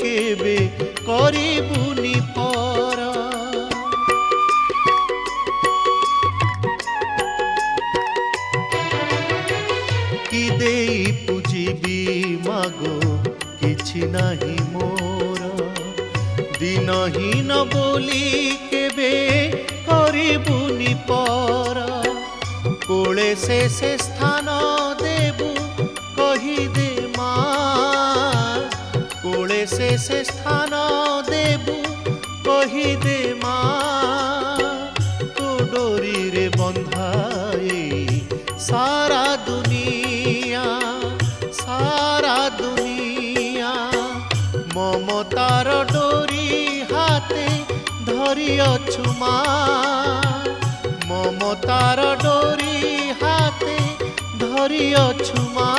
কেবে করিবুনি পর কি দেই পুজিবি মাগো କିଛି ନାହିଁ ମୋର ଦିନହୀନ ବୋଲି କେବେ କରିବୁନି ପର କୋଳେ ସେ ସ୍ଥାନ ଦେବୁ କହିଦେ ମା କୋଳେ ସେ ସ୍ଥାନ ଦେବୁ କହିଦେ ମା ତୋ ଡୋରିରେ ବନ୍ଧାଇ ସାରା ଦୁନିଆ মমতার ডোরি হাতে ধরিଅছু মা মমতার ডোরি হাতে ধরিଅছু মা।